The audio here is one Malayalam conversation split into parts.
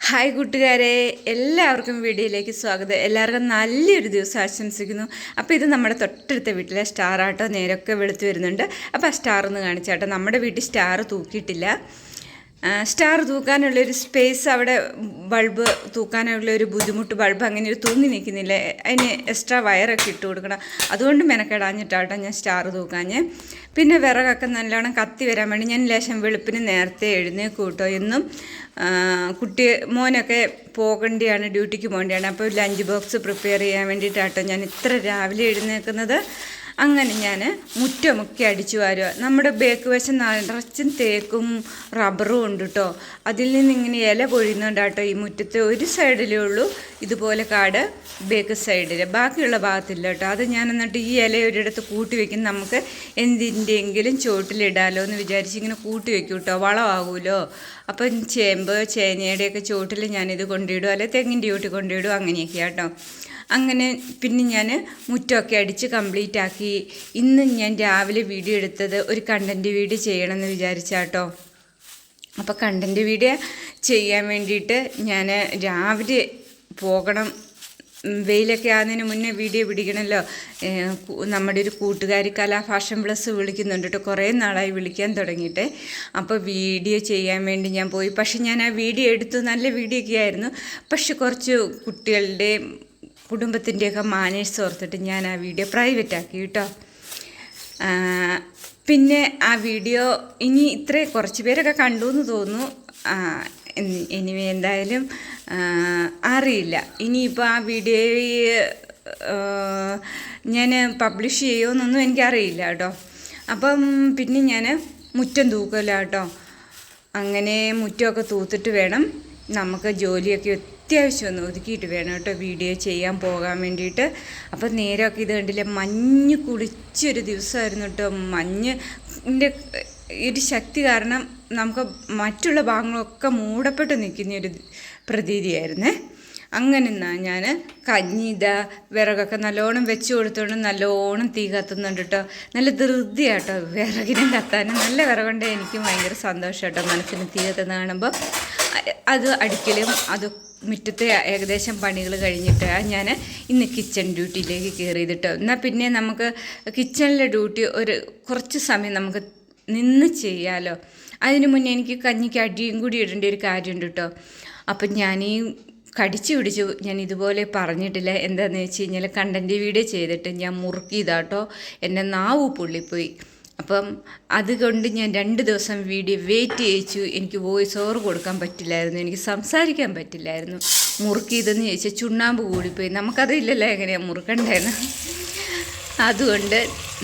ഹായ് കൂട്ടുകാരെ, എല്ലാവർക്കും വീഡിയോയിലേക്ക് സ്വാഗതം. എല്ലാവർക്കും നല്ലൊരു ദിവസം ആശംസിക്കുന്നു. അപ്പോൾ ഇത് നമ്മുടെ തൊട്ടടുത്ത വീട്ടിലെ സ്റ്റാർ ആട്ടോ, നേരൊക്കെ വെളുത്ത് വരുന്നുണ്ട്. അപ്പോൾ ആ സ്റ്റാർ ഒന്ന് കാണിച്ചാട്ടോ. നമ്മുടെ വീട്ടിൽ സ്റ്റാർ തൂക്കിയിട്ടില്ല. സ്റ്റാർ തൂക്കാനുള്ളൊരു സ്പേസ്, അവിടെ ബൾബ് തൂക്കാനുള്ളൊരു ബുദ്ധിമുട്ട്, ബൾബ് അങ്ങനെ ഒരു തൂങ്ങി നിൽക്കുന്നില്ല, അതിന് എക്സ്ട്രാ വയറൊക്കെ ഇട്ട് കൊടുക്കണം. അതുകൊണ്ട് മെനക്കെടാഞ്ഞിട്ടാട്ടോ ഞാൻ സ്റ്റാർ തൂക്കാഞ്ഞ്. പിന്നെ വിറകൊക്കെ നല്ലോണം കത്തി വരാൻ വേണ്ടി ഞാൻ ലേശം വെളുപ്പിന് നേരത്തെ എഴുന്നേക്കും കേട്ടോ. എന്നും മോനൊക്കെ പോകേണ്ടിയാണ്, ഡ്യൂട്ടിക്ക് പോകേണ്ടിയാണ്. അപ്പോൾ ലഞ്ച് ബോക്സ് പ്രിപ്പയർ ചെയ്യാൻ വേണ്ടിയിട്ടാട്ടോ ഞാൻ ഇത്ര രാവിലെ എഴുന്നേൽക്കുന്നത്. അങ്ങനെ ഞാൻ മുറ്റമൊക്കെ അടിച്ചു വാരുക. നമ്മുടെ ബേക്ക് വശം നിറച്ചും തേക്കും റബ്ബറും ഉണ്ട് കേട്ടോ. അതിൽ നിന്ന് ഇങ്ങനെ ഇല പൊഴിയുന്നുണ്ടാട്ടോ. ഈ മുറ്റത്തെ ഒരു സൈഡിലേ ഉള്ളൂ ഇതുപോലെ കാട്, ബേക്ക് സൈഡിൽ, ബാക്കിയുള്ള ഭാഗത്തില്ല കേട്ടോ. അത് ഞാൻ എന്നിട്ട് ഈ ഇല ഒരിടത്ത് കൂട്ടി വയ്ക്കും. നമുക്ക് എന്തിൻ്റെയെങ്കിലും ചുവട്ടിലിടാലോ എന്ന് വിചാരിച്ച് ഇങ്ങനെ കൂട്ടി വയ്ക്കും കേട്ടോ, വളമാകുമല്ലോ. അപ്പം ചേമ്പ് ചേനയുടെയൊക്കെ ചുവട്ടിൽ ഞാനിത് കൊണ്ടിടും, അല്ലെങ്കിൽ തെങ്ങിൻ്റെ ചുവട്ടിൽ കൊണ്ടിടും, അങ്ങനെയൊക്കെയാണ് കേട്ടോ. അങ്ങനെ പിന്നെ ഞാൻ മുറ്റമൊക്കെ അടിച്ച് കംപ്ലീറ്റ് ആക്കി. ഇന്ന് ഞാൻ രാവിലെ വീഡിയോ എടുത്തത് ഒരു കണ്ടൻറ്റ് വീഡിയോ ചെയ്യണമെന്ന് വിചാരിച്ചാട്ടോ. അപ്പോൾ കണ്ടൻറ്റ് വീഡിയോ ചെയ്യാൻ വേണ്ടിയിട്ട് ഞാൻ രാവിലെ പോകണം. വെയിലൊക്കെ ആകുന്നതിന് മുന്നേ വീഡിയോ പിടിക്കണമല്ലോ. നമ്മുടെ ഒരു കൂട്ടുകാരി കലാ ഫാഷൻ പ്ലസ് വിളിക്കുന്നുണ്ട് കേട്ടോ. കുറേ നാളായി വിളിക്കാൻ തുടങ്ങിയിട്ട്. അപ്പോൾ വീഡിയോ ചെയ്യാൻ വേണ്ടി ഞാൻ പോയി. പക്ഷെ ഞാൻ ആ വീഡിയോ എടുത്തു, നല്ല വീഡിയോ ഒക്കെ ആയിരുന്നു. പക്ഷെ കുറച്ച് കുട്ടികളുടെ കുടുംബത്തിൻ്റെയൊക്കെ മാനേഴ്സ് ഓർത്തിട്ട് ഞാൻ ആ വീഡിയോ പ്രൈവറ്റ് ആക്കി കേട്ടോ. പിന്നെ ആ വീഡിയോ ഇനി കുറച്ച് പേരൊക്കെ കണ്ടു എന്ന് തോന്നുന്നു. ഇനി എന്തായാലും അറിയില്ല. ഇനിയിപ്പോൾ ആ വീഡിയോ ഞാൻ പബ്ലിഷ് ചെയ്യുമെന്നൊന്നും എനിക്കറിയില്ല കേട്ടോ. അപ്പം പിന്നെ ഞാൻ മുറ്റം തൂക്കല കേട്ടോ. അങ്ങനെ മുറ്റമൊക്കെ തൂത്തിട്ട് വേണം നമുക്ക് ജോലിയൊക്കെ അത്യാവശ്യം ഒന്ന് ഒതുക്കിയിട്ട് വേണം കേട്ടോ വീഡിയോ ചെയ്യാൻ പോകാൻ വേണ്ടിയിട്ട്. അപ്പം നേരമൊക്കെ ഇത് കണ്ടില്ലേ, മഞ്ഞ് കുളിച്ചൊരു ദിവസമായിരുന്നു കേട്ടോ. മഞ്ഞിൻ്റെ ഒരു ശക്തി കാരണം നമുക്ക് മറ്റുള്ള ഭാഗങ്ങളൊക്കെ മൂടപ്പെട്ട് നിൽക്കുന്നൊരു പ്രതീതിയായിരുന്നേ. അങ്ങനെ ഞാൻ വിറകൊക്കെ നല്ലോണം വെച്ച് കൊടുത്തോണ്ട് നല്ലോണം തീ കത്തുന്നുണ്ട് കേട്ടോ. നല്ല ധൃതിയാട്ടോ വിറകിനെ കത്താനും. നല്ല വിറകുണ്ട്, എനിക്ക് ഭയങ്കര സന്തോഷം കേട്ടോ മനസ്സിന് തീ കത്തുന്ന കാണുമ്പോൾ. അത് അടിക്കലും അത് മുറ്റത്തെ ഏകദേശം പണികൾ കഴിഞ്ഞിട്ട് ഞാൻ ഇന്ന് കിച്ചൺ ഡ്യൂട്ടിയിലേക്ക് കയറിയതിട്ടോ. എന്നാൽ പിന്നെ നമുക്ക് കിച്ചണിലെ ഡ്യൂട്ടി കുറച്ച് സമയം നമുക്ക് നിന്ന് ചെയ്യാമല്ലോ. അതിന് മുന്നേ എനിക്ക് കഞ്ഞിക്ക് അടിയും കൂടി ഇടേണ്ട ഒരു കാര്യമുണ്ട് കേട്ടോ. അപ്പം ഞാൻ കടിച്ചു പിടിച്ചു. ഞാൻ ഇതുപോലെ പറഞ്ഞിട്ടില്ല. എന്താണെന്ന് വെച്ച് കഴിഞ്ഞാൽ കണ്ടൻറ്റ് വീഡിയോ ചെയ്തിട്ട് ഞാൻ മുറുക്കിയതാട്ടോ, എൻ്റെ നാവ് പൊള്ളിപ്പോയി. അപ്പം അതുകൊണ്ട് ഞാൻ 2 ദിവസം വീഡിയോ വെയിറ്റ് ചെയ്യിച്ചു. എനിക്ക് വോയിസ് ഓവർ കൊടുക്കാൻ പറ്റില്ലായിരുന്നു, എനിക്ക് സംസാരിക്കാൻ പറ്റില്ലായിരുന്നു. മുറുക്കിയതെന്ന് ചോദിച്ചാൽ ചുണ്ണാമ്പ് കൂടിപ്പോയി. നമുക്കറിയില്ലല്ലോ എങ്ങനെയാണ് മുറുക്കണ്ടേന്ന്. അതുകൊണ്ട്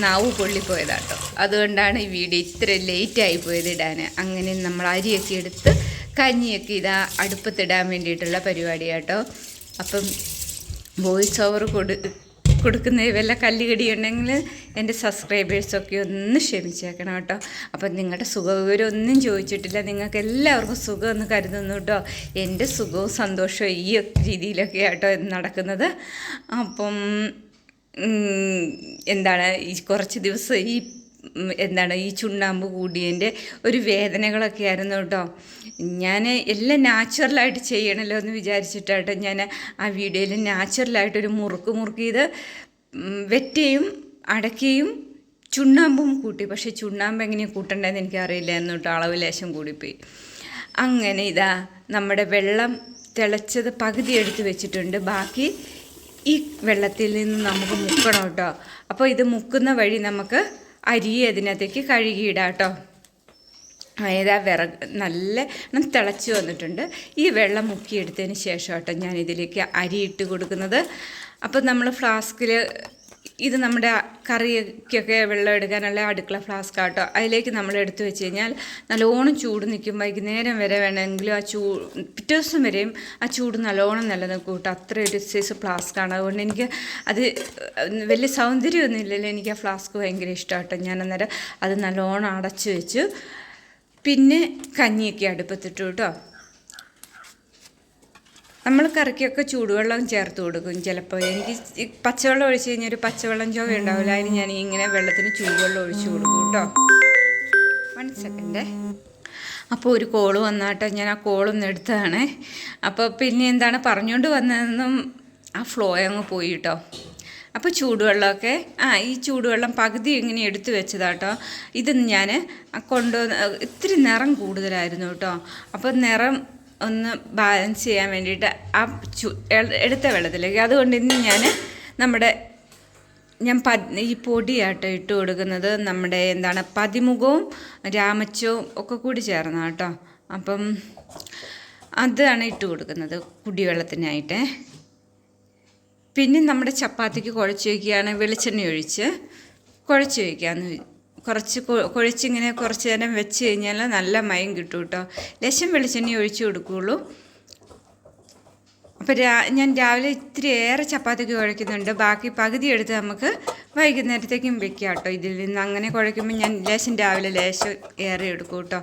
നാവ് പൊള്ളിപ്പോയതാട്ടോ. അതുകൊണ്ടാണ് ഈ വീഡിയോ ഇത്ര ലേറ്റായി പോയത് ഇടാൻ. അങ്ങനെ നമ്മൾ അരിയൊക്കെ എടുത്ത് കഞ്ഞിയൊക്കെ ഇതാ അടുപ്പത്തിടാൻ വേണ്ടിയിട്ടുള്ള പരിപാടിയാട്ടോ. അപ്പം വോയിസ് ഓവർ കൊടുക്കുന്ന വല്ല കല്ലുകടി ഉണ്ടെങ്കിൽ എൻ്റെ സബ്സ്ക്രൈബേഴ്സൊക്കെ ഒന്ന് ക്ഷമിച്ചേക്കണം കേട്ടോ. അപ്പം നിങ്ങളുടെ സുഖവിവരമൊന്നും ചോദിച്ചിട്ടില്ല. നിങ്ങൾക്ക് എല്ലാവർക്കും സുഖമെന്ന് കരുതുന്നു കേട്ടോ. എൻ്റെ സുഖവും സന്തോഷവും ഈ രീതിയിലൊക്കെ ആട്ടോ നടക്കുന്നത്. അപ്പം ഈ കുറച്ച് ദിവസം ഈ ചുണ്ണാമ്പ് കൂടിയതിൻ്റെ ഒരു വേദനകളൊക്കെ ആയിരുന്നു കേട്ടോ. ഞാൻ എല്ലാം നാച്ചുറലായിട്ട് ചെയ്യണമല്ലോ എന്ന് വിചാരിച്ചിട്ടാട്ടോ ഞാൻ ആ വീഡിയോയിൽ നാച്ചുറലായിട്ടൊരു മുറുക്കിയത് വെറ്റയും അടക്കയും ചുണ്ണാമ്പും കൂട്ടി. പക്ഷേ ചുണ്ണാമ്പ് എങ്ങനെയാണ് കൂട്ടേണ്ടതെന്ന് എനിക്കറിയില്ലായിരുന്നു കേട്ടോ. അളവ് ലേശം കൂടിപ്പോയി. അങ്ങനെ നമ്മുടെ വെള്ളം തിളച്ചത് പകുതി എടുത്ത് വെച്ചിട്ടുണ്ട്. ബാക്കി ഈ വെള്ളത്തിൽ നിന്ന് നമുക്ക് മുക്കണം കേട്ടോ. അപ്പോൾ ഇത് മുക്കുന്ന വഴി നമുക്ക് അരി അതിനകത്തേക്ക് കഴുകിയിടാം കേട്ടോ. വിറക് നല്ല തിളച്ച് വന്നിട്ടുണ്ട്. ഈ വെള്ളം മുക്കിയെടുത്തതിന് ശേഷം കേട്ടോ ഞാനിതിലേക്ക് അരി ഇട്ട് കൊടുക്കുന്നത്. അപ്പോൾ നമ്മൾ ഫ്ലാസ്കിൽ, ഇത് നമ്മുടെ കറിക്കൊക്കെ വെള്ളം എടുക്കാനുള്ള അടുക്കള ഫ്ലാസ്ക് ആട്ടോ. അതിലേക്ക് നമ്മൾ എടുത്തു വെച്ച് കഴിഞ്ഞാൽ നല്ലോണം ചൂട് നിൽക്കും. വൈകുന്നേരം വരെ വേണമെങ്കിലും പിറ്റേ ദിവസം വരെയും ആ ചൂട് നല്ലോണം നിലനിൽക്കും കേട്ടോ. അത്ര ഒരു സൈസ് ഫ്ലാസ്ക്കാണ്. അതുകൊണ്ട് എനിക്ക് അത് വലിയ സൗന്ദര്യമൊന്നും ഇല്ലല്ലോ, എനിക്ക് ആ ഫ്ലാസ്ക് ഭയങ്കര ഇഷ്ടമാട്ടോ. ഞാൻ അന്നേരം അത് നല്ലോണം അടച്ചു വെച്ചു. പിന്നെ കഞ്ഞിയൊക്കെ അടുപ്പത്തിട്ടു കേട്ടോ. നമ്മൾ കറിക്കൊക്കെ ചൂടുവെള്ളം ചേർത്ത് കൊടുക്കും. ചിലപ്പോൾ എനിക്ക് പച്ചവെള്ളം ഒഴിച്ച് കഴിഞ്ഞാൽ ഒരു പച്ചവെള്ളം ചുവ ഉണ്ടാവില്ല. അതിന് ഞാൻ ഇങ്ങനെ വെള്ളത്തിന് ചൂടുവെള്ളം ഒഴിച്ച് കൊടുക്കും കേട്ടോ. 1 സെക്കൻഡ്. അപ്പോൾ ഒരു കോള് വന്നാട്ടോ, ഞാൻ ആ കോളൊന്ന് എടുത്തതാണേ. അപ്പോൾ പിന്നെ എന്താണ് പറഞ്ഞുകൊണ്ട് വന്നതെന്നും ആ ഫ്ലോ അങ്ങ് പോയി കേട്ടോ. അപ്പോൾ ചൂടുവെള്ളമൊക്കെ ഈ ചൂടുവെള്ളം പകുതി ഇങ്ങനെ എടുത്തു വെച്ചതാട്ടോ. ഇത് ഞാൻ കൊണ്ടുവന്ന് ഇത്തിരി നിറം കൂടുതലായിരുന്നു കേട്ടോ. അപ്പോൾ നിറം ഒന്ന് ബാലൻസ് ചെയ്യാൻ വേണ്ടിയിട്ട് ആ എടുത്ത വെള്ളത്തിലേക്ക്, അതുകൊണ്ട് ഇന്ന് ഞാൻ ഈ പൊടിയാട്ടോ ഇട്ട് കൊടുക്കുന്നത്. നമ്മുടെ എന്താണ് പതിമുഖവും രാമച്ചവും ഒക്കെ കൂടി ചേർന്ന കേട്ടോ. അപ്പം അതാണ് ഇട്ട് കൊടുക്കുന്നത് കുടിവെള്ളത്തിനായിട്ട്. പിന്നെ നമ്മുടെ ചപ്പാത്തിക്ക് കുഴച്ച് വയ്ക്കുകയാണ്, വെളിച്ചെണ്ണ ഒഴിച്ച് കുഴച്ച് വയ്ക്കാമെന്ന് കുഴച്ചിങ്ങനെ കുറച്ച് നേരം വെച്ച് കഴിഞ്ഞാൽ നല്ല മയം കിട്ടും കേട്ടോ. ലേശം വെളിച്ചെണ്ണ ഒഴിച്ച് കൊടുക്കുകയുള്ളൂ. അപ്പോൾ ഞാൻ രാവിലെ ഇത്തിരി ഏറെ ചപ്പാത്തിക്ക് കുഴയ്ക്കുന്നുണ്ട്. ബാക്കി പകുതി എടുത്ത് നമുക്ക് വൈകുന്നേരത്തേക്കും വെക്കാം കേട്ടോ. ഇതിൽ നിന്ന് അങ്ങനെ കുഴയ്ക്കുമ്പോൾ ഞാൻ രാവിലെ ലേശം ഏറെ എടുക്കും കേട്ടോ.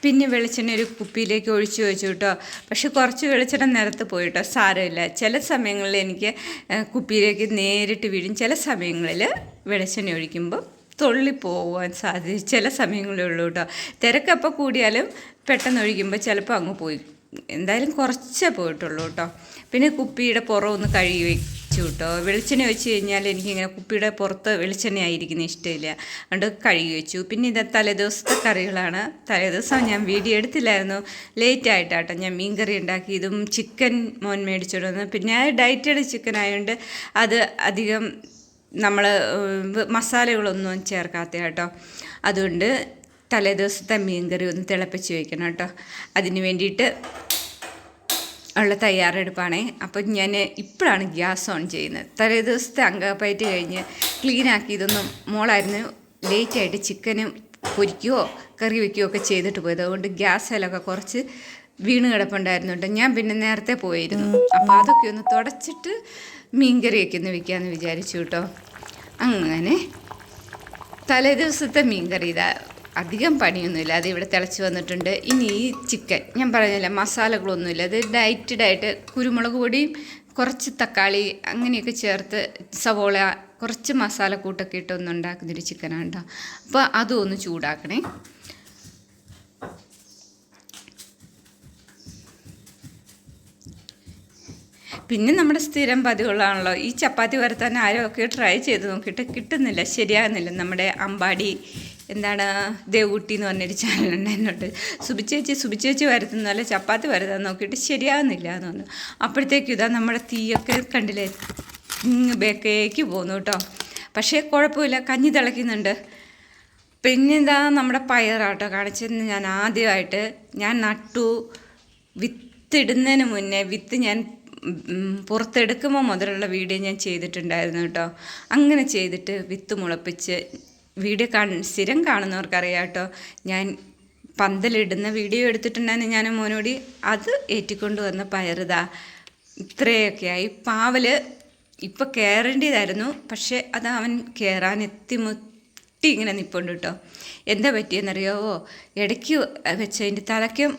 പിന്നെ വെളിച്ചെണ്ണ ഒരു കുപ്പിയിലേക്ക് ഒഴിച്ച് വെച്ചു കേട്ടോ. പക്ഷെ കുറച്ച് വെളിച്ചെണ്ണ നിരത്ത് പോയിട്ടോ, സാരമില്ല. ചില സമയങ്ങളിൽ എനിക്ക് കുപ്പിയിലേക്ക് നേരിട്ട് വീഴും. ചില സമയങ്ങളിൽ വെളിച്ചെണ്ണ ഒഴിക്കുമ്പോൾ തുള്ളിപ്പോവാൻ സാധ്യത ചില സമയങ്ങളേ ഉള്ളൂ കേട്ടോ. തിരക്കപ്പോൾ കൂടിയാലും പെട്ടെന്ന് ഒഴിക്കുമ്പോൾ ചിലപ്പോൾ അങ്ങ് പോയി. എന്തായാലും കുറച്ചേ പോയിട്ടുള്ളൂ കേട്ടോ. പിന്നെ കുപ്പിയുടെ പുറമൊന്ന് കഴുകി വെച്ചു കേട്ടോ. വെളിച്ചെണ്ണ വെച്ച് കഴിഞ്ഞാൽ എനിക്കിങ്ങനെ കുപ്പിയുടെ പുറത്ത് വെളിച്ചെണ്ണ ആയിരിക്കുന്ന ഇഷ്ടമില്ല, അതുകൊണ്ട് കഴുകി വെച്ചു. പിന്നെ ഇത് തലേദിവസത്തെ കറികളാണ്. തലേദിവസം ഞാൻ വീഡിയോ എടുത്തില്ലായിരുന്നു, ലേറ്റായിട്ടാട്ടോ ഞാൻ മീൻ കറി ഉണ്ടാക്കിയതും. ചിക്കൻ മോൻ മേടിച്ചോണ്ട് വന്നു. പിന്നെ ഡയറ്റഡ് ചിക്കൻ ആയതുകൊണ്ട് അത് അധികം നമ്മൾ മസാലകളൊന്നും ചേർക്കാത്ത കേട്ടോ. അതുകൊണ്ട് തലേദിവസത്തെ മീൻ കറി ഒന്ന് തിളപ്പിച്ച് വയ്ക്കണം കേട്ടോ. അതിന് വേണ്ടിയിട്ട് ഉള്ള തയ്യാറെടുപ്പാണേ. അപ്പം ഞാൻ ഇപ്പോഴാണ് ഗ്യാസ് ഓൺ ചെയ്യുന്നത്. തലേദിവസത്തെ അങ്കപ്പയറ്റ് കഴിഞ്ഞ് ക്ലീനാക്കി ഇതൊന്നും മോളായിരുന്നു ലേറ്റായിട്ട് ചിക്കനും പൊരിക്കുകയോ കറി വയ്ക്കുകയോ ഒക്കെ ചെയ്തിട്ട് പോയത്. അതുകൊണ്ട് ഗ്യാസിലൊക്കെ കുറച്ച് വീണ് കിടപ്പുണ്ടായിരുന്നു കേട്ടോ. ഞാൻ പിന്നെ നേരത്തെ പോയിരുന്നു. അപ്പോൾ അതൊക്കെ ഒന്ന് തുടച്ചിട്ട് മീൻകറിയൊക്കെ ഒന്ന് വയ്ക്കാമെന്ന് വിചാരിച്ചു കേട്ടോ. അങ്ങനെ തലേദിവസത്തെ മീൻകറി ഇതാ, അധികം പണിയൊന്നുമില്ല. അത് ഇവിടെ തിളച്ച് വന്നിട്ടുണ്ട്. ഇനി ഈ ചിക്കൻ ഞാൻ പറഞ്ഞില്ല, മസാലകളൊന്നുമില്ല. അത് ഡയറ്റഡായിട്ട് കുരുമുളക് പൊടിയും കുറച്ച് തക്കാളി അങ്ങനെയൊക്കെ ചേർത്ത് സവോള കുറച്ച് മസാലക്കൂട്ടൊക്കെ ഇട്ടൊന്ന് ഉണ്ടാക്കുന്നൊരു ചിക്കനാണ് കേട്ടോ. അപ്പോൾ അതും ഒന്ന് ചൂടാക്കണേ. പിന്നെ നമ്മുടെ സ്ഥിരം പതിവുകളാണല്ലോ ഈ ചപ്പാത്തി വരത്താൻ. ആരൊക്കെ ട്രൈ ചെയ്ത് നോക്കിയിട്ട് കിട്ടുന്നില്ല, ശരിയാകുന്നില്ല. നമ്മുടെ അമ്പാടി എന്താണ് ദേവൂട്ടി എന്ന് പറഞ്ഞൊരു ചാനലുണ്ട്, എന്നോട്ട് സുബിച്ചേച്ചി വരുത്തുന്നതല്ല ചപ്പാത്തി വരുത്താൻ നോക്കിയിട്ട് ശരിയാകുന്നില്ല എന്ന് പറഞ്ഞു. അപ്പോഴത്തേക്കും ഇതാ നമ്മുടെ തീയൊക്കെ കണ്ടില്ലേ ബേക്കേക്ക് പോകുന്നു കേട്ടോ. പക്ഷേ കുഴപ്പമില്ല, കഞ്ഞി തിളയ്ക്കുന്നുണ്ട്. പിന്നെന്താ നമ്മുടെ പയറാട്ടോ കാണിച്ചത്. ഞാൻ ആദ്യമായിട്ട് നട്ടു, വിത്തിടുന്നതിന് മുന്നേ വിത്ത് ഞാൻ പുറത്തെടുക്കുമ്പോൾ മുതലുള്ള വീഡിയോ ഞാൻ ചെയ്തിട്ടുണ്ടായിരുന്നു കേട്ടോ. അങ്ങനെ ചെയ്തിട്ട് വിത്ത് മുളപ്പിച്ച് വീഡിയോ സ്ഥിരം കാണുന്നവർക്കറിയാം കേട്ടോ. ഞാൻ പന്തലിടുന്ന വീഡിയോ എടുത്തിട്ടുണ്ടായിരുന്നു ഞാൻ മോനോടി. അത് ഏറ്റിക്കൊണ്ട് വന്ന പയറുതാ ഇത്രയൊക്കെയായി. പാവൽ ഇപ്പോൾ കയറേണ്ടതായിരുന്നു, പക്ഷേ അത് അവൻ കയറാൻ മുട്ടി ഇങ്ങനെ നിൽപ്പുണ്ട് കേട്ടോ. എന്താ പറ്റിയെന്നറിയാവോ, ഇടയ്ക്ക് വെച്ചതിൻ്റെ തലയ്ക്കും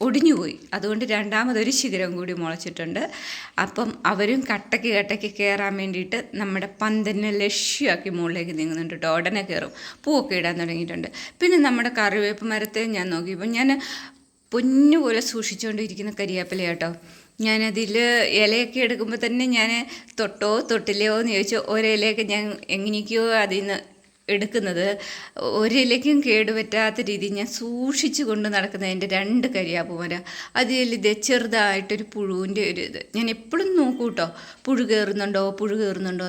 ഒടിഞ്ഞുപോയി. അതുകൊണ്ട് രണ്ടാമതൊരു ശിഖരം കൂടി മുളച്ചിട്ടുണ്ട്. അപ്പം അവരും കട്ടയ്ക്ക് കയറാൻ വേണ്ടിയിട്ട് നമ്മുടെ പന്തലിനെ ലക്ഷ്യമാക്കി മുകളിലേക്ക് നീങ്ങുന്നുണ്ട് കേട്ടോ. ഉടനെ കയറും, പൂവൊക്കെ ഇടാൻ തുടങ്ങിയിട്ടുണ്ട്. പിന്നെ നമ്മുടെ കറിവേപ്പ് മരത്തെ ഞാൻ നോക്കിയപ്പോൾ ഞാൻ പൊന്നുപോലെ സൂക്ഷിച്ചുകൊണ്ടിരിക്കുന്ന കരിവേപ്പില കേട്ടോ. ഞാനതിൽ ഇലയൊക്കെ എടുക്കുമ്പോൾ തന്നെ ഞാൻ തൊട്ടില്ലയോ എന്ന് ചോദിച്ചു. ഒരിലയൊക്കെ ഞാൻ എങ്ങനെയൊക്കെയോ അതിൽ നിന്ന് എടുക്കുന്നത്. ഒരിലയ്ക്കും കേടുപറ്റാത്ത രീതിയിൽ ഞാൻ സൂക്ഷിച്ചു കൊണ്ട് നടക്കുന്ന എൻ്റെ 2 കരിയാപ്പ് മരം. അതിൽ ഇത് ചെറുതായിട്ടൊരു പുഴുവിൻ്റെ ഒരു ഇത് ഞാൻ എപ്പോഴും നോക്കൂ കേട്ടോ, പുഴു കയറുന്നുണ്ടോ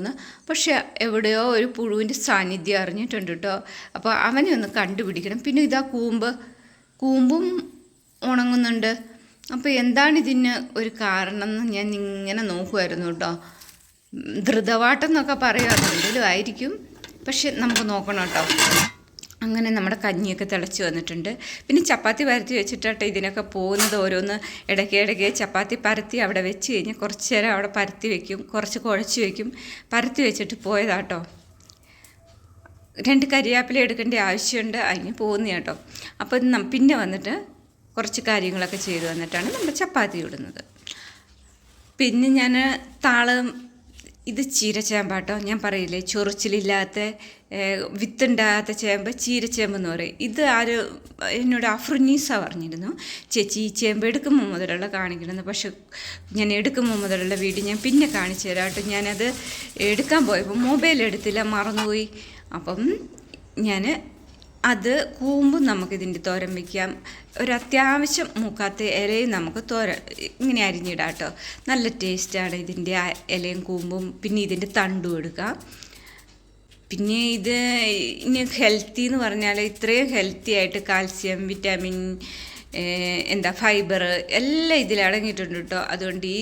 എന്ന്. പക്ഷേ എവിടെയോ ഒരു പുഴുവിൻ്റെ സാന്നിധ്യം അറിഞ്ഞിട്ടുണ്ട് കേട്ടോ. അപ്പോൾ അവനെ ഒന്ന് കണ്ടുപിടിക്കണം. പിന്നെ ഇതാ കൂമ്പും ഉണങ്ങുന്നുണ്ട്. അപ്പോൾ എന്താണ് ഇതിന് ഒരു കാരണം എന്ന് ഞാൻ ഇങ്ങനെ നോക്കുമായിരുന്നു കേട്ടോ. ധൃതവാട്ടം എന്നൊക്കെ പറയുക, എന്തെങ്കിലും ആയിരിക്കും, പക്ഷെ നമുക്ക് നോക്കണം കേട്ടോ. അങ്ങനെ നമ്മുടെ കഞ്ഞിയൊക്കെ തിളച്ച് വന്നിട്ടുണ്ട്. പിന്നെ ചപ്പാത്തി പരത്തി വെച്ചിട്ടാട്ടോ ഇതിനൊക്കെ പോകുന്നത്. ഓരോന്ന് ഇടയ്ക്ക് ചപ്പാത്തി പരത്തി അവിടെ വെച്ച് കഴിഞ്ഞാൽ കുറച്ച് നേരം അവിടെ പരത്തി വയ്ക്കും, കുറച്ച് കുഴച്ച് വയ്ക്കും. പരത്തി വെച്ചിട്ട് പോയതാട്ടോ. 2 കരിയാപ്പില എടുക്കേണ്ട ആവശ്യമുണ്ട്, അതിന് പോകുന്ന കേട്ടോ. അപ്പോൾ പിന്നെ വന്നിട്ട് കുറച്ച് കാര്യങ്ങളൊക്കെ ചെയ്ത് വന്നിട്ടാണ് നമ്മൾ ചപ്പാത്തി ഇടുന്നത്. പിന്നെ ഞാൻ താളം ഇത് ചീരച്ചേമ്പാട്ടോ. ഞാൻ പറയില്ലേ ചൊറിച്ചിലില്ലാത്ത വിത്തുണ്ടാകാത്ത ചേമ്പ് ചീരച്ചേമ്പെന്ന് പറയും. ഇത് എന്നോട് അഫ്രുന്നീസ പറഞ്ഞിരുന്നു, ചേച്ചി ഈ ചേമ്പ് എടുക്കുമ്പോൾ മുതലുള്ള കാണിക്കണമെന്ന്. പക്ഷെ ഞാൻ എടുക്കുമ്പോൾ മുതലുള്ള വീഡിയോ ഞാൻ പിന്നെ കാണിച്ചു തരാം കേട്ടോ. ഞാനത് എടുക്കാൻ പോയപ്പോൾ മൊബൈൽ എടുത്തില്ല, മറന്നുപോയി. അപ്പം ഞാൻ അത് കൂമ്പും നമുക്കിതിൻ്റെ തോരൻ വയ്ക്കാം. ഒരത്യാവശ്യം മൂക്കാത്ത ഇലയും നമുക്ക് ഇങ്ങനെ അരിഞ്ഞിടാം കേട്ടോ. നല്ല ടേസ്റ്റാണ് ഇതിൻ്റെ ഇലയും കൂമ്പും. പിന്നെ ഇതിൻ്റെ തണ്ടും എടുക്കാം. പിന്നെ ഇനി ഹെൽത്തി എന്ന് പറഞ്ഞാൽ ഇത്രയും ഹെൽത്തി ആയിട്ട് കാൽസ്യം, വിറ്റാമിൻ, ഫൈബർ എല്ലാം ഇതിൽ അടങ്ങിയിട്ടുണ്ട് കേട്ടോ. അതുകൊണ്ട് ഈ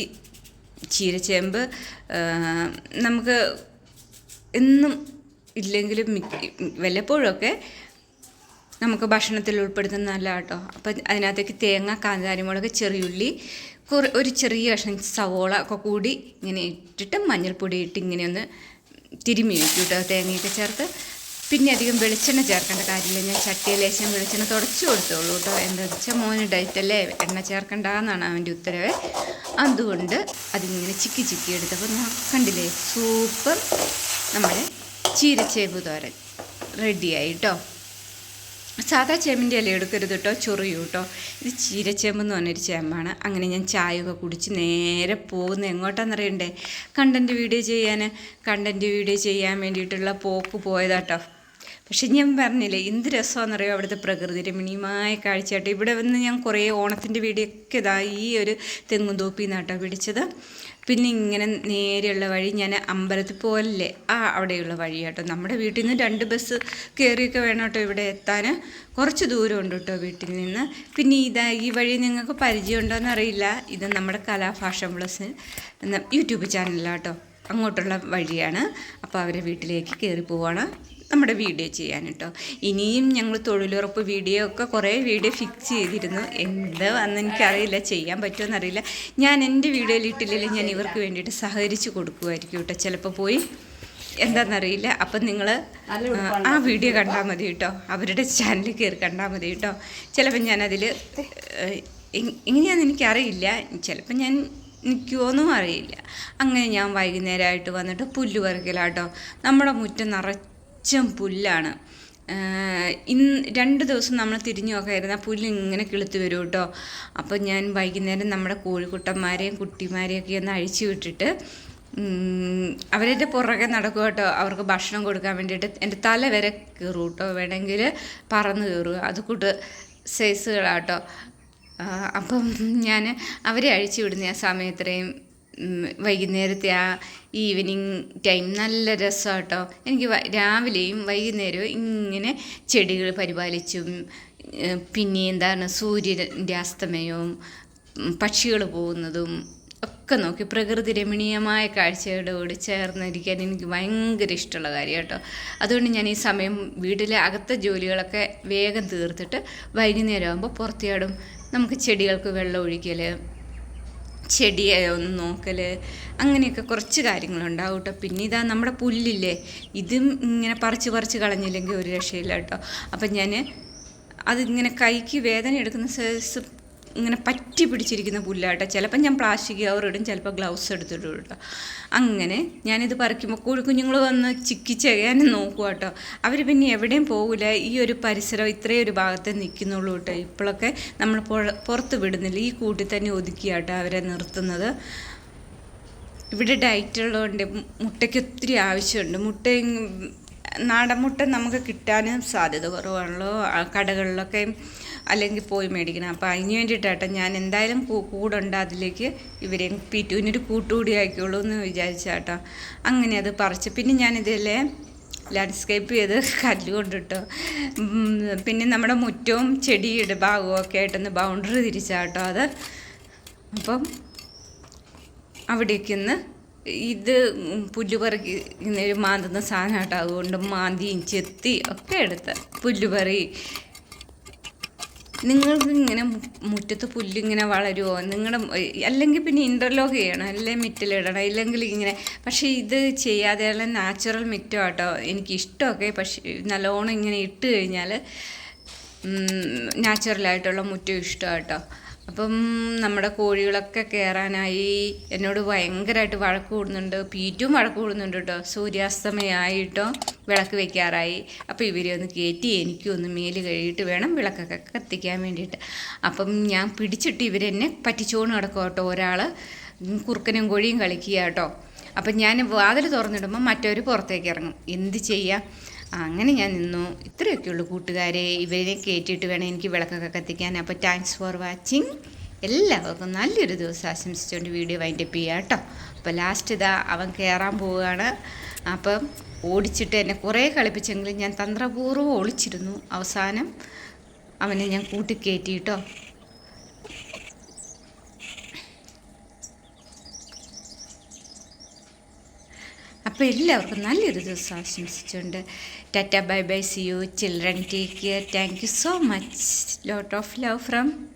ചീരച്ചേമ്പ് നമുക്ക് എന്നും ഇല്ലെങ്കിലും വല്ലപ്പോഴൊക്കെ നമുക്ക് ഭക്ഷണത്തിൽ ഉൾപ്പെടുത്തുന്ന നല്ല കേട്ടോ. അപ്പം അതിനകത്തേക്ക് തേങ്ങ, കാന്താരിമുളക്, ചെറിയുള്ളി, ഒരു ചെറിയ കഷ്ണം സവോള ഒക്കെ കൂടി ഇങ്ങനെ ഇട്ടിട്ട് മഞ്ഞൾപ്പൊടി ഇട്ട് ഇങ്ങനെ ഒന്ന് തിരുമ്മി വയ്ക്കും കേട്ടോ, തേങ്ങയൊക്കെ ചേർത്ത്. പിന്നെ അധികം വെളിച്ചെണ്ണ ചേർക്കേണ്ട കാര്യമില്ല. ഞാൻ ചട്ടിയിൽ ലേശം വെളിച്ചെണ്ണ തുടച്ചു കൊടുത്തോളൂ കേട്ടോ. എന്താണെന്ന് വെച്ചാൽ മോന് ഡയറ്റല്ലേ, എണ്ണ ചേർക്കണ്ട എന്നാണ് അവൻ്റെ ഉത്തരവ്. അതുകൊണ്ട് അതിങ്ങനെ ചിക്കി എടുത്തപ്പോൾ കണ്ടില്ലേ, സൂപ്പർ നമ്മുടെ ചീരച്ചേമ്പ് തോരൻ റെഡിയായി കേട്ടോ. സാധാ ചേമ്പിൻ്റെ ഇല എടുക്കരുത് കേട്ടോ, ചൊറിയും കേട്ടോ. ഇത് ചീരച്ചേമ്പെന്ന് പറഞ്ഞൊരു ചേമ്പാണ്. അങ്ങനെ ഞാൻ ചായയൊക്കെ കുടിച്ച് നേരെ പോകുന്നത് എങ്ങോട്ടാണെന്നറിയണ്ടേ, കണ്ടൻറ്റ് വീഡിയോ ചെയ്യാൻ വേണ്ടിയിട്ടുള്ള പോയതാട്ടോ. പക്ഷെ ഞാൻ പറഞ്ഞില്ലേ, എന്ത് രസമാണെന്നറിയോ അവിടുത്തെ പ്രകൃതി രമണീയമായ കാഴ്ചയായിട്ട്. ഇവിടെ വന്ന് ഞാൻ കുറേ ഓണത്തിൻ്റെ വീഡിയോ ഒക്കെ ഈ ഒരു തെങ്ങുംതോപ്പിൽ നിന്നാട്ടോ പിടിച്ചത്. പിന്നെ ഇങ്ങനെ നേരെയുള്ള വഴി, ഞാൻ അമ്പലത്തിൽ പോലല്ലേ അവിടെയുള്ള വഴി കേട്ടോ. നമ്മുടെ വീട്ടിൽ നിന്ന് 2 ബസ് കയറിയൊക്കെ വേണം കേട്ടോ ഇവിടെ എത്താൻ. കുറച്ച് ദൂരമുണ്ട് കേട്ടോ വീട്ടിൽ നിന്ന്. പിന്നെ ഈ വഴി നിങ്ങൾക്ക് പരിചയമുണ്ടോയെന്ന് അറിയില്ല. ഇത് നമ്മുടെ കലാഫാഷൻ പ്ലസ് എന്ന യൂട്യൂബ് ചാനലാണ് കേട്ടോ. അങ്ങോട്ടുള്ള വഴിയാണ്. അപ്പോൾ അവരെ വീട്ടിലേക്ക് കയറി പോവാണ് നമ്മുടെ വീഡിയോ ചെയ്യാൻ കേട്ടോ. ഇനിയും ഞങ്ങൾ തൊഴിലുറപ്പ് വീഡിയോ ഒക്കെ കുറേ വീഡിയോ ഫിക്സ് ചെയ്തിരുന്നു. എന്താണെന്ന് എനിക്കറിയില്ല, ചെയ്യാൻ പറ്റുമെന്നറിയില്ല. ഞാൻ എൻ്റെ വീഡിയോയിൽ ഇട്ടില്ലെങ്കിൽ ഞാൻ ഇവർക്ക് വേണ്ടിയിട്ട് സഹകരിച്ച് കൊടുക്കുമായിരിക്കും കേട്ടോ. ചിലപ്പോൾ പോയി എന്താണെന്നറിയില്ല. അപ്പം നിങ്ങൾ ആ വീഡിയോ കണ്ടാൽ മതി കേട്ടോ, അവരുടെ ചാനലിൽ കയറി കണ്ടാൽ മതി കേട്ടോ. ചിലപ്പോൾ ഞാനതിൽ എങ്ങനെയാണെന്ന് എനിക്കറിയില്ല, ചിലപ്പോൾ ഞാൻ നിൽക്കുമോയെന്നും അറിയില്ല. അങ്ങനെ ഞാൻ വൈകുന്നേരമായിട്ട് വന്നിട്ട് പുല്ല് പറിക്കലാട്ടോ. നമ്മുടെ മുറ്റം പുല്ലാണ്. 2 ദിവസം നമ്മൾ തിരിഞ്ഞു നോക്കായിരുന്നു, ആ പുല്ല് ഇങ്ങനെ കിളുത്ത് വരും കേട്ടോ. അപ്പോൾ ഞാൻ വൈകുന്നേരം നമ്മുടെ കോഴിക്കുട്ടന്മാരെയും കുട്ടിമാരെയൊക്കെ ഒന്ന് അഴിച്ചു വിട്ടിട്ട് അവരുടെ പുറകെ നടക്കും കേട്ടോ. അവർക്ക് ഭക്ഷണം കൊടുക്കാൻ വേണ്ടിയിട്ട് എൻ്റെ തല വരെ കയറും കേട്ടോ, വേണമെങ്കിൽ പറന്ന് കയറുക, അതുകൂട്ട് സൈസുകളാട്ടോ. അപ്പം ഞാൻ അവരെ അഴിച്ചു വിടുന്ന ആ സമയത്രയും വൈകുന്നേരത്തെ ആ ഈവനിങ് ടൈം നല്ല രസമാണ് കേട്ടോ. എനിക്ക് രാവിലെയും വൈകുന്നേരവും ഇങ്ങനെ ചെടികൾ പരിപാലിച്ചും പിന്നെ സൂര്യൻ്റെ അസ്തമയവും പക്ഷികൾ പോകുന്നതും ഒക്കെ നോക്കി പ്രകൃതി രമണീയമായ കാഴ്ചയോടുകൂടി ചേർന്നിരിക്കാൻ എനിക്ക് ഭയങ്കര ഇഷ്ടമുള്ള കാര്യം കേട്ടോ. അതുകൊണ്ട് ഞാൻ ഈ സമയം വീട്ടിലെ അകത്തെ ജോലികളൊക്കെ വേഗം തീർത്തിട്ട് വൈകുന്നേരം ആകുമ്പോൾ പുറത്തിയാടും. നമുക്ക് ചെടികൾക്ക് വെള്ളം ഒഴിക്കൽ, ചെടിയെ ഒന്ന് നോക്കൽ, അങ്ങനെയൊക്കെ കുറച്ച് കാര്യങ്ങളുണ്ടാവും കേട്ടോ. പിന്നെ നമ്മുടെ പുല്ലില്ലേ, ഇതും ഇങ്ങനെ പറിച്ച് കളഞ്ഞില്ലെങ്കിൽ ഒരു രക്ഷയില്ല കേട്ടോ. അപ്പം ഞാൻ അതിങ്ങനെ കൈക്ക് വേദന എടുക്കുന്ന സൈസ് ഇങ്ങനെ പറ്റി പിടിച്ചിരിക്കുന്ന പുല്ലാട്ടോ. ചിലപ്പോൾ ഞാൻ പ്ലാസ്റ്റിക് കവർ ഇടും, ചിലപ്പോൾ ഗ്ലൗസ് എടുത്തിടും കേട്ടോ. അങ്ങനെ ഞാനിത് പറിക്കുമ്പോൾ കോഴിക്കുഞ്ഞുങ്ങൾ വന്ന് ചിക്കി ചെയ്യാനും നോക്കുക കേട്ടോ. അവർ പിന്നെ എവിടെയും പോകില്ല, ഈ ഒരു പരിസരം ഇത്രയും ഒരു ഭാഗത്തെ നിൽക്കുന്നുള്ളൂ കേട്ടോ. ഇപ്പോഴൊക്കെ നമ്മൾ പുറത്ത് വിടുന്നില്ല, ഈ കൂട്ടിൽ തന്നെ ഒതുക്കിയാട്ടോ അവരെ നിർത്തുന്നത്. ഇവിടെ ഡയറ്റുള്ളതുകൊണ്ട് മുട്ടയ്ക്ക് ഒത്തിരി ആവശ്യമുണ്ട്. നാടൻ മുട്ട നമുക്ക് കിട്ടാനും സാധ്യത കുറവാണല്ലോ, കടകളിലൊക്കെ അല്ലെങ്കിൽ പോയി മേടിക്കണം. അപ്പോൾ അതിന് വേണ്ടിയിട്ടാട്ടോ ഞാൻ എന്തായാലും കൂടുണ്ട് അതിലേക്ക് ഇവരെ പിറ്റുവിനൊരു കൂട്ടുകൂടി ആയിക്കോളൂ എന്ന് വിചാരിച്ചാട്ടോ. അങ്ങനെ അത് പറിച്ച് പിന്നെ ഞാനിതിലെ ലാൻഡ്സ്കേപ്പ് ചെയ്ത് കല്ലുകൊണ്ട് കേട്ടോ. പിന്നെ നമ്മുടെ മുറ്റവും ചെടിയുടെ ഭാഗവും ഒക്കെ ആയിട്ടൊന്ന് ബൗണ്ടറി തിരിച്ചാട്ടോ അത്. അപ്പം അവിടേക്ക് ഒന്ന് ഇത് പുല്ലുപറി മാന്തുന്ന സാധനം കേട്ടോ. അതുകൊണ്ട് മാന്തിയും ചെത്തി ഒക്കെ എടുത്ത് പുല്ലുപറി. നിങ്ങൾക്ക് ഇങ്ങനെ മുറ്റത്ത് പുല്ലിങ്ങനെ വളരുമോ അല്ലെങ്കിൽ പിന്നെ ഇൻ്റർലോക്ക് ചെയ്യണം, അല്ലെങ്കിൽ മിറ്റിലിടണം, ഇല്ലെങ്കിൽ ഇങ്ങനെ. പക്ഷേ ഇത് ചെയ്യാതെയുള്ള നാച്ചുറൽ മിറ്റം കേട്ടോ എനിക്കിഷ്ടമൊക്കെ. പക്ഷേ നല്ലോണം ഇങ്ങനെ ഇട്ട് കഴിഞ്ഞാൽ നാച്ചുറലായിട്ടുള്ള മുറ്റം ഇഷ്ടമാണ് കേട്ടോ. അപ്പം നമ്മുടെ കോഴികളൊക്കെ കയറാനായി. എന്നോട് ഭയങ്കരമായിട്ട് വഴക്ക് കൂടുന്നുണ്ട്. പീറ്റും വഴക്ക് കൂടുന്നുണ്ട് കേട്ടോ. സൂര്യാസ്തമയമായിട്ടോ വിളക്ക് വെക്കാറായി. അപ്പോൾ ഇവരെ ഒന്ന് കയറ്റി എനിക്കൊന്ന് മേല് കഴുകിയിട്ട് വേണം വിളക്കൊക്കെ കത്തിക്കാൻ വേണ്ടിയിട്ട്. അപ്പം ഞാൻ പിടിച്ചിട്ട് ഇവരെന്നെ പറ്റിച്ചോണ്ട് കിടക്കും കേട്ടോ. ഒരാൾ കുറുക്കനും കോഴിയും കളിക്കുക കേട്ടോ. അപ്പം ഞാൻ വാതിൽ തുറന്നിടുമ്പോൾ മറ്റവർ പുറത്തേക്ക് ഇറങ്ങും. എന്ത് ചെയ്യാം? അങ്ങനെ ഞാൻ നിന്നു. ഇത്രയൊക്കെ ഉള്ളൂ കൂട്ടുകാരെ. ഇവരെ കയറ്റിയിട്ട് വേണം എനിക്ക് വിളക്കൊക്കെ കത്തിക്കാൻ. അപ്പോൾ താങ്ക്സ് ഫോർ വാച്ചിങ്. എല്ലാവർക്കും നല്ലൊരു ദിവസം ആശംസിച്ചുകൊണ്ട് വീഡിയോ വൈൻഡപ്പ് ചെയ്യാം കേട്ടോ. അപ്പോൾ ലാസ്റ്റ് ഇതാ അവൻ കയറാൻ പോവുകയാണ്. അപ്പം ഓടിച്ചിട്ട് എന്നെ കുറേ കളിപ്പിച്ചെങ്കിലും ഞാൻ തന്ത്രപൂർവ്വം ഒളിച്ചിരുന്നു. അവസാനം അവനെ ഞാൻ കൂട്ടിക്കയറ്റി കേട്ടോ. അപ്പോൾ എല്ലാവർക്കും നല്ലൊരു ദിവസം ആശംസിച്ചുകൊണ്ട് Tata bye bye, C U children, take care, thank you so much, lot of love from